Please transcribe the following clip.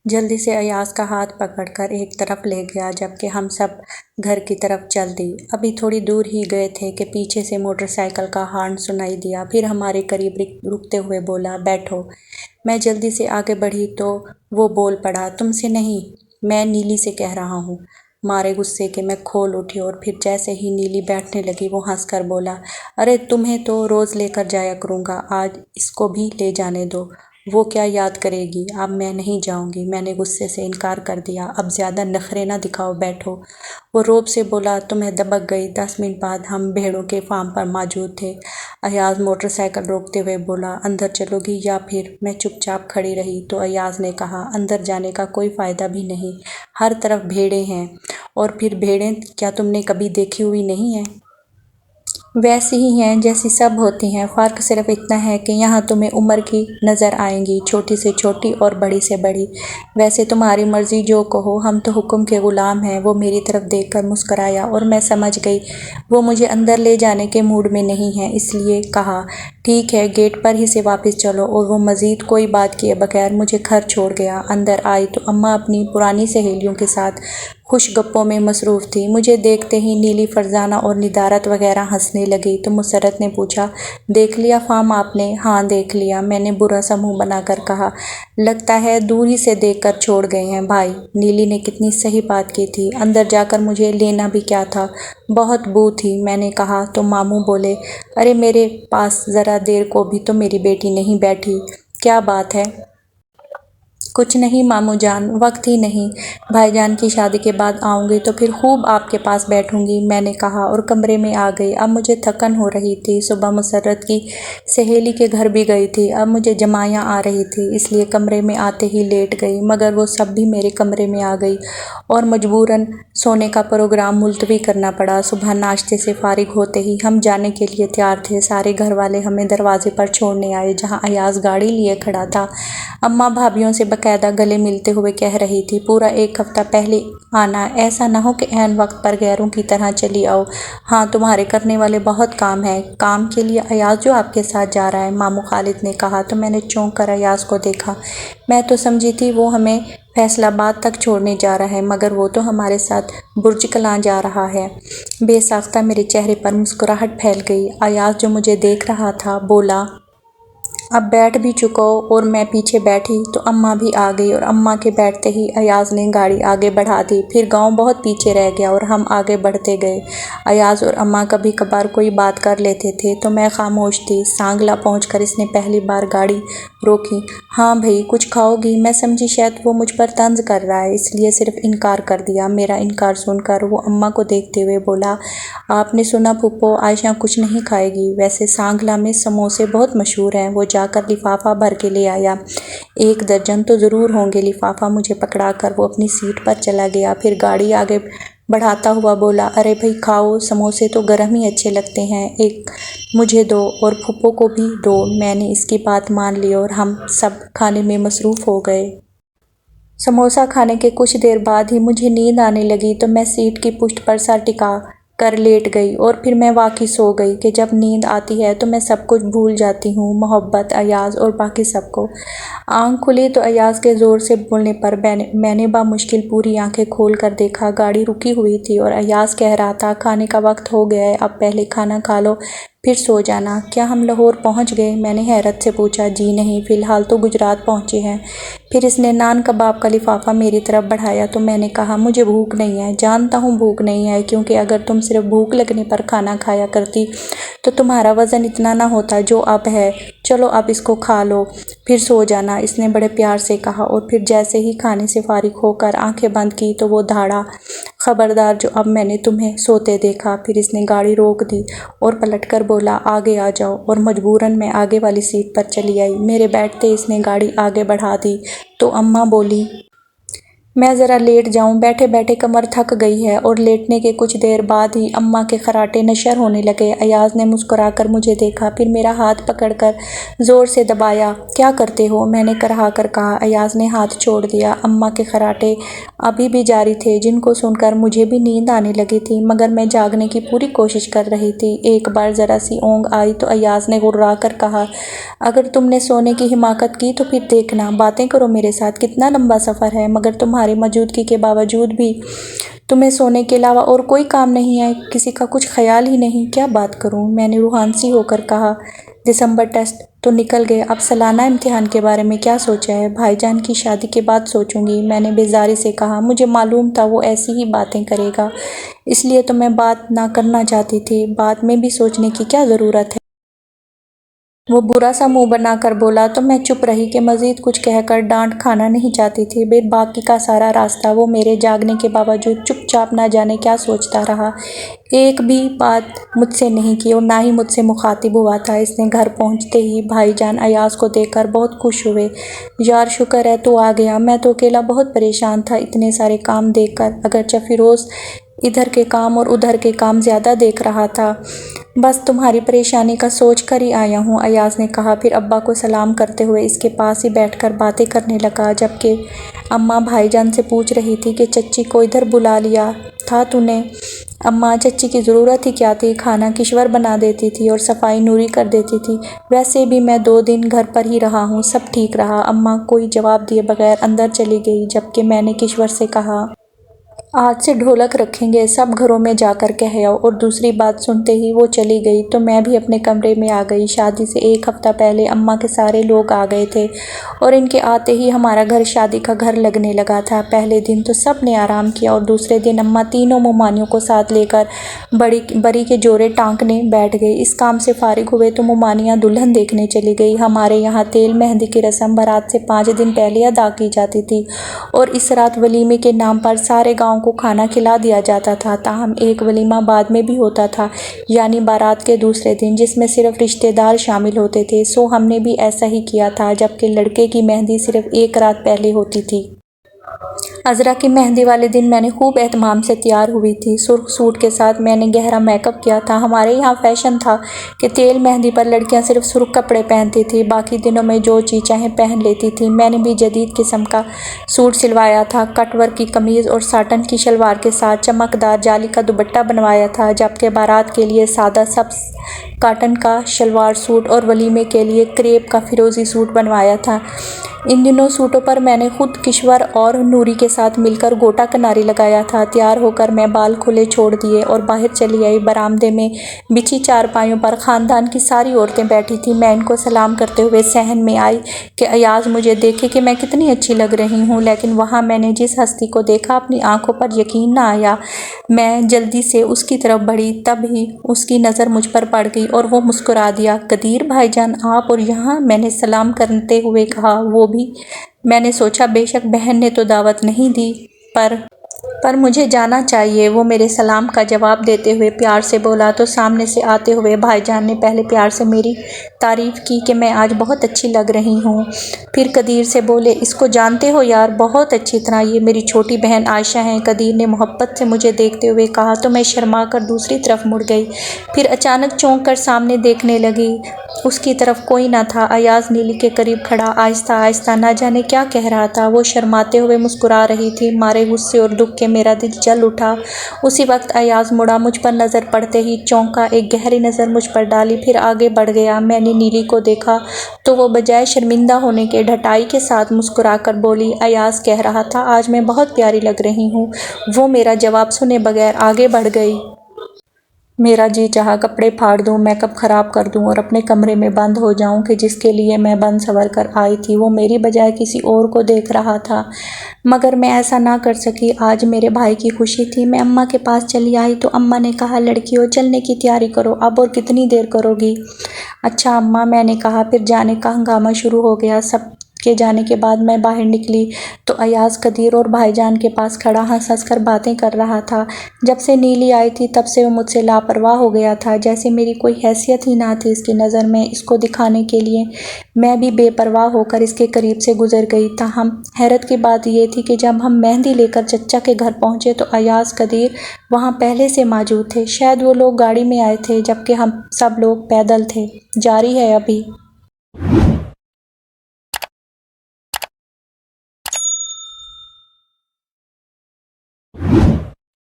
جلدی سے ایاز کا ہاتھ پکڑ کر ایک طرف لے گیا جبکہ ہم سب گھر کی طرف چل دی۔ ابھی تھوڑی دور ہی گئے تھے کہ پیچھے سے موٹر سائیکل کا ہارن سنائی دیا، پھر ہمارے قریب رکتے ہوئے بولا، بیٹھو۔ میں جلدی سے آگے بڑھی تو وہ بول پڑا، تم سے نہیں، میں نیلی سے کہہ رہا ہوں۔ مارے غصے کے میں کھول اٹھی اور پھر جیسے ہی نیلی بیٹھنے لگی وہ ہنس کر بولا، ارے تمہیں تو روز لے کر جایا کروں گا، آج اس کو بھی لے جانے دو، وہ کیا یاد کرے گی، اب میں نہیں جاؤں گی۔ میں نے غصے سے انکار کر دیا، اب زیادہ نخرے نہ دکھاؤ، بیٹھو۔ وہ روب سے بولا، تمہیں دبک گئی۔ 10 منٹ بعد ہم بھیڑوں کے فارم پر موجود تھے۔ ایاز موٹر سائیکل روکتے ہوئے بولا، اندر چلو گی یا پھر؟ میں چپ چاپ کھڑی رہی تو ایاز نے کہا، اندر جانے کا کوئی فائدہ بھی نہیں، ہر طرف بھیڑیں ہیں، اور پھر بھیڑیں کیا تم نے کبھی دیکھی ہوئی نہیں ہیں؟ ویسی ہی ہیں جیسی سب ہوتی ہیں، فرق صرف اتنا ہے کہ یہاں تمہیں عمر کی نظر آئیں گی، چھوٹی سے چھوٹی اور بڑی سے بڑی۔ ویسے تمہاری مرضی، جو کہو، ہم تو حکم کے غلام ہیں۔ وہ میری طرف دیکھ کر مسکرایا اور میں سمجھ گئی وہ مجھے اندر لے جانے کے موڈ میں نہیں ہے، اس لیے کہا، ٹھیک ہے، گیٹ پر ہی سے واپس چلو، اور وہ مزید کوئی بات کیے بغیر مجھے گھر چھوڑ گیا۔ اندر آئی تو اماں اپنی پرانی سہیلیوں کے ساتھ خوش گپوں میں مصروف تھی۔ مجھے دیکھتے ہی نیلی، فرزانہ اور ندارت وغیرہ ہنسنے لگی تو مسرت نے پوچھا، دیکھ لیا فارم آپ نے؟ ہاں دیکھ لیا، میں نے برا سا منہ بنا کر کہا، لگتا ہے دور ہی سے دیکھ کر چھوڑ گئے ہیں بھائی۔ نیلی نے کتنی صحیح بات کی تھی، اندر جا کر مجھے لینا بھی کیا تھا، بہت بو تھی۔ میں نے کہا تو ماموں بولے، ارے میرے پاس ذرا دیر کو بھی تو میری بیٹی نہیں بیٹھی، کیا بات ہے؟ کچھ نہیں ماموں جان، وقت ہی نہیں، بھائی جان کی شادی کے بعد آؤں گی تو پھر خوب آپ کے پاس بیٹھوں گی، میں نے کہا اور کمرے میں آ گئی۔ اب مجھے تھکن ہو رہی تھی، صبح مسرت کی سہیلی کے گھر بھی گئی تھی، اب مجھے جمائیاں آ رہی تھی، اس لیے کمرے میں آتے ہی لیٹ گئی، مگر وہ سب بھی میرے کمرے میں آ گئی اور مجبوراً سونے کا پروگرام ملتوی کرنا پڑا۔ صبح ناشتے سے فارغ ہوتے ہی ہم جانے کے لیے تیار تھے، سارے گھر والے ہمیں دروازے پر چھوڑنے آئے جہاں ایاز گاڑی لیے کھڑا تھا۔ اماں بھابھیوں سے باقاعدہ گلے ملتے ہوئے کہہ رہی تھی، پورا 1 ہفتہ پہلے آنا، ایسا نہ ہو کہ عین وقت پر غیروں کی طرح چلی آؤ۔ ہاں تمہارے کرنے والے بہت کام ہیں۔ کام کے لیے ایاز جو آپ کے ساتھ جا رہا ہے، ماموں خالد نے کہا تو میں نے چونک کر ایاز کو دیکھا۔ میں تو سمجھی تھی وہ ہمیں فیصل آباد تک چھوڑنے جا رہا ہے، مگر وہ تو ہمارے ساتھ برج کلاں جا رہا ہے۔ بے ساختہ میرے چہرے پر مسکراہٹ پھیل گئی۔ ایاز جو مجھے دیکھ رہا تھا بولا، اب بیٹھ بھی چکو، اور میں پیچھے بیٹھی تو اماں بھی آ گئی اور اماں کے بیٹھتے ہی ایاز نے گاڑی آگے بڑھا دی۔ پھر گاؤں بہت پیچھے رہ گیا اور ہم آگے بڑھتے گئے۔ ایاز اور اماں کبھی کبھار کوئی بات کر لیتے تھے تو میں خاموش تھی۔ سانگلہ پہنچ کر اس نے پہلی بار گاڑی روکی۔ ہاں بھئی کچھ کھاؤ گی؟ میں سمجھی شاید وہ مجھ پر طنز کر رہا ہے، اس لیے صرف انکار کر دیا۔ میرا انکار سن کر وہ اماں کو دیکھتے ہوئے بولا، آپ نے سنا پھپھو، عائشہ کچھ نہیں کھائے گی، ویسے سانگلہ میں سموسے بہت مشہور ہیں۔ وہ جا کر لفافہ بھر کے لے آیا، 1 درجن تو ضرور ہوں گے۔ لفافہ مجھے پکڑا کر وہ اپنی سیٹ پر چلا گیا، پھر گاڑی آگے بڑھاتا ہوا بولا، ارے بھئی کھاؤ، سموسے تو گرم ہی اچھے لگتے ہیں، ایک مجھے دو اور پھپھو کو بھی دو۔ میں نے اس کی بات مان لی اور ہم سب کھانے میں مصروف ہو گئے۔ سموسہ کھانے کے کچھ دیر بعد ہی مجھے نیند آنے لگی تو میں سیٹ کی پشت پر سر ٹکا کر لیٹ گئی اور پھر میں واقعی سو گئی کہ جب نیند آتی ہے تو میں سب کچھ بھول جاتی ہوں، محبت، ایاز اور باقی سب کو۔ آنکھ کھلی تو ایاز کے زور سے بولنے پر میں نے بامشکل پوری آنکھیں کھول کر دیکھا، گاڑی رکی ہوئی تھی اور ایاز کہہ رہا تھا، کھانے کا وقت ہو گیا ہے، اب پہلے کھانا کھا لو پھر سو جانا۔ کیا ہم لاہور پہنچ گئے؟ میں نے حیرت سے پوچھا۔ جی نہیں، فی الحال تو گجرات پہنچے ہیں۔ پھر اس نے نان کباب کا لفافہ میری طرف بڑھایا تو میں نے کہا، مجھے بھوک نہیں ہے۔ جانتا ہوں بھوک نہیں ہے، کیونکہ اگر تم صرف بھوک لگنے پر کھانا کھایا کرتی تو تمہارا وزن اتنا نہ ہوتا جو اب ہے، چلو اب اس کو کھا لو پھر سو جانا، اس نے بڑے پیار سے کہا، اور پھر جیسے ہی کھانے سے فارغ ہو کر آنکھیں بند کی تو وہ دھاڑا، خبردار جو اب میں نے تمہیں سوتے دیکھا۔ پھر اس نے گاڑی روک دی اور پلٹ کر بولا، آگے آ جاؤ، اور مجبوراً میں آگے والی سیٹ پر چلی آئی۔ میرے بیٹھتے اس نے گاڑی آگے بڑھا دی تو اماں بولی، میں ذرا لیٹ جاؤں، بیٹھے بیٹھے کمر تھک گئی ہے۔ اور لیٹنے کے کچھ دیر بعد ہی اماں کے خراٹے نشر ہونے لگے۔ ایاز نے مسکرا کر مجھے دیکھا، پھر میرا ہاتھ پکڑ کر زور سے دبایا۔ کیا کرتے ہو؟ میں نے کرہا کر کہا۔ ایاز نے ہاتھ چھوڑ دیا۔ اماں کے خراٹے ابھی بھی جاری تھے، جن کو سن کر مجھے بھی نیند آنے لگی تھی، مگر میں جاگنے کی پوری کوشش کر رہی تھی۔ ایک بار ذرا سی اونگ آئی تو ایاز نے غرا کر کہا، اگر تم نے سونے کی حماقت کی تو پھر دیکھنا، باتیں کرو میرے ساتھ، کتنا لمبا سفر ہے، مگر تمہاری موجودگی کے باوجود بھی تمہیں سونے کے علاوہ اور کوئی کام نہیں ہے، کسی کا کچھ خیال ہی نہیں۔ کیا بات کروں؟ میں نے روحانسی ہو کر کہا۔ دسمبر ٹیسٹ تو نکل گئے، اب سالانہ امتحان کے بارے میں کیا سوچا ہے؟ بھائی جان کی شادی کے بعد سوچوں گی، میں نے بیزاری سے کہا۔ مجھے معلوم تھا وہ ایسی ہی باتیں کرے گا، اس لیے تو میں بات نہ کرنا چاہتی تھی۔ بعد میں بھی سوچنے کی کیا ضرورت ہے؟ وہ برا سا منہ بنا کر بولا تو میں چپ رہی کہ مزید کچھ کہہ کر ڈانٹ کھانا نہیں چاہتی تھی۔ پھر باقی کا سارا راستہ وہ میرے جاگنے کے باوجود چپ چاپ نہ جانے کیا سوچتا رہا، ایک بھی بات مجھ سے نہیں کی اور نہ ہی مجھ سے مخاطب ہوا تھا۔ اس نے گھر پہنچتے ہی بھائی جان ایاز کو دیکھ کر بہت خوش ہوئے۔ یار شکر ہے تو آ گیا، میں تو اکیلا بہت پریشان تھا اتنے سارے کام دیکھ کر، اگرچہ فیروز ادھر کے کام اور ادھر کے کام زیادہ دیکھ رہا تھا۔ بس تمہاری پریشانی کا سوچ کر ہی آیا ہوں، ایاز نے کہا، پھر ابا کو سلام کرتے ہوئے اس کے پاس ہی بیٹھ کر باتیں کرنے لگا، جبکہ اماں بھائی جان سے پوچھ رہی تھی کہ چچی کو ادھر بلا لیا تھا تو نے؟ اماں، چچی کی ضرورت ہی کیا تھی، کھانا کشور بنا دیتی تھی اور صفائی نوری کر دیتی تھی، ویسے بھی میں 2 دن گھر پر ہی رہا ہوں، سب ٹھیک رہا۔ اماں کوئی جواب دیے بغیر اندر چلی گئی، جبکہ میں نے کشور سے کہا، آج سے ڈھولک رکھیں گے، سب گھروں میں جا کر کہہ آؤ، اور دوسری بات سنتے ہی وہ چلی گئی تو میں بھی اپنے کمرے میں آ گئی۔ شادی سے 1 ہفتہ پہلے اماں کے سارے لوگ آ گئے تھے اور ان کے آتے ہی ہمارا گھر شادی کا گھر لگنے لگا تھا۔ پہلے دن تو سب نے آرام کیا اور دوسرے دن اماں تینوں ممانیوں کو ساتھ لے کر بری کے جوڑے ٹانکنے بیٹھ گئی۔ اس کام سے فارغ ہوئے تو ممانیاں دلہن دیکھنے چلی گئی۔ ہمارے یہاں تیل مہندی کی رسم بارات سے 5 دن پہلے ادا کی جاتی تھی اور اس رات ولیمے کے نام پر سارے گاؤں کو کھانا کھلا دیا جاتا تھا۔ تاہم ایک ولیمہ بعد میں بھی ہوتا تھا، یعنی بارات کے دوسرے دن، جس میں صرف رشتے دار شامل ہوتے تھے، سو ہم نے بھی ایسا ہی کیا تھا، جبکہ لڑکے کی مہندی صرف 1 رات پہلے ہوتی تھی۔ عذرا کی مہندی والے دن میں نے خوب اہتمام سے تیار ہوئی تھی، سرخ سوٹ کے ساتھ میں نے گہرا میک اپ کیا تھا۔ ہمارے یہاں فیشن تھا کہ تیل مہندی پر لڑکیاں صرف سرخ کپڑے پہنتی تھیں، باقی دنوں میں جو چیز چاہیں پہن لیتی تھیں۔ میں نے بھی جدید قسم کا سوٹ سلوایا تھا، کٹ ورک کی قمیض اور ساٹن کی شلوار کے ساتھ چمکدار جالی کا دوپٹہ بنوایا تھا، جبکہ بارات کے لیے سادہ سبز کاٹن کا شلوار سوٹ اور ولیمے کے لیے کریپ کا فیروزی سوٹ بنوایا تھا۔ ان دونوں سوٹوں پر میں نے خود کشور اور نوری کے ساتھ مل کر گوٹا کناری لگایا تھا۔ تیار ہو کر میں بال کھلے چھوڑ دیے اور باہر چلی آئی۔ برآمدے میں بچھی چارپائیوں پر خاندان کی ساری عورتیں بیٹھی تھیں۔ میں ان کو سلام کرتے ہوئے صحن میں آئی کہ ایاز مجھے دیکھے کہ میں کتنی اچھی لگ رہی ہوں، لیکن وہاں میں نے جس ہستی کو دیکھا اپنی آنکھوں پر یقین نہ آیا۔ میں جلدی سے اس کی طرف بڑھی، تب ہی اس کی نظر مجھ پر پڑ گئی اور وہ مسکرا دیا۔ قدیر بھائی جان آپ اور یہاں؟ میں نے سلام کرتے ہوئے کہا۔ وہ بھی؟ میں نے سوچا بے شک بہن نے تو دعوت نہیں دی، پر مجھے جانا چاہیے۔ وہ میرے سلام کا جواب دیتے ہوئے پیار سے بولا تو سامنے سے آتے ہوئے بھائی جان نے پہلے پیار سے میری تعریف کی کہ میں آج بہت اچھی لگ رہی ہوں، پھر قدیر سے بولے، اس کو جانتے ہو یار؟ بہت اچھی طرح، یہ میری چھوٹی بہن عائشہ ہیں۔ قدیر نے محبت سے مجھے دیکھتے ہوئے کہا تو میں شرما کر دوسری طرف مڑ گئی، پھر اچانک چونک کر سامنے دیکھنے لگی۔ اس کی طرف کوئی نہ تھا۔ ایاز نیلی کے قریب کھڑا آہستہ آہستہ نہ جانے کیا کہہ رہا تھا۔ وہ شرماتے ہوئے مسکرا رہی تھی۔ مارے غصے اور دکھ کے میرا دل جل اٹھا۔ اسی وقت ایاز مڑا، مجھ پر نظر پڑتے ہی چونکا، ایک گہری نظر مجھ پر ڈالی، پھر آگے بڑھ گیا۔ میں نے نیلی کو دیکھا تو وہ بجائے شرمندہ ہونے کے ڈھٹائی کے ساتھ مسکرا کر بولی، ایاز کہہ رہا تھا آج میں بہت پیاری لگ رہی ہوں۔ وہ میرا جواب سنے بغیر آگے بڑھ گئی۔ میرا جی چاہا کپڑے پھاڑ دوں، میک اپ خراب کر دوں اور اپنے کمرے میں بند ہو جاؤں کہ جس کے لیے میں بن سنور کر آئی تھی وہ میری بجائے کسی اور کو دیکھ رہا تھا، مگر میں ایسا نہ کر سکی۔ آج میرے بھائی کی خوشی تھی۔ میں اماں کے پاس چلی آئی تو اماں نے کہا، لڑکیوں چلنے کی تیاری کرو، اب اور کتنی دیر کرو گی؟ اچھا اماں، میں نے کہا۔ پھر جانے کا ہنگامہ شروع ہو گیا۔ سب کے جانے کے بعد میں باہر نکلی تو ایاز قدیر اور بھائی جان کے پاس کھڑا ہنس ہنس کر باتیں کر رہا تھا۔ جب سے نیلی آئی تھی تب سے وہ مجھ سے لاپرواہ ہو گیا تھا، جیسے میری کوئی حیثیت ہی نہ تھی اس کی نظر میں اس کو دکھانے کے لیے۔ میں بھی بے پرواہ ہو کر اس کے قریب سے گزر گئی۔ تاہم حیرت کی بات یہ تھی کہ جب ہم مہندی لے کر چچا کے گھر پہنچے تو ایاز قدیر وہاں پہلے سے موجود تھے۔ شاید وہ لوگ گاڑی میں آئے تھے جبکہ ہم سب لوگ پیدل تھے۔ جاری ہے ابھی